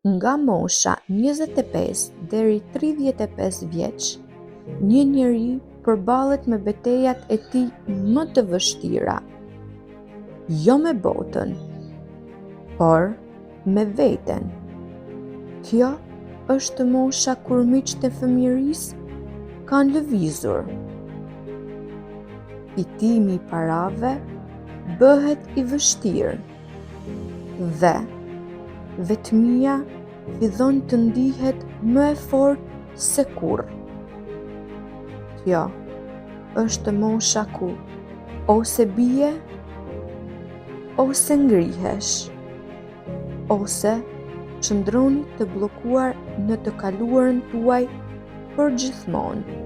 Nga mosha 25 deri 35 vjeç, një njeri përballet me betejat e tij më të vështira, jo me botën, por me veten. Kjo është mosha kur miqtë e fëmijërisë kanë lëvizur. Fitimi i parave bëhet i vështirë dhe vetmia fillon të ndihet më e fortë se kurrë. Kjo është mosha ku ose bie, ose ngrihesh, ose qëndroni të bllokuar në të kaluarën tuaj për gjithmonë.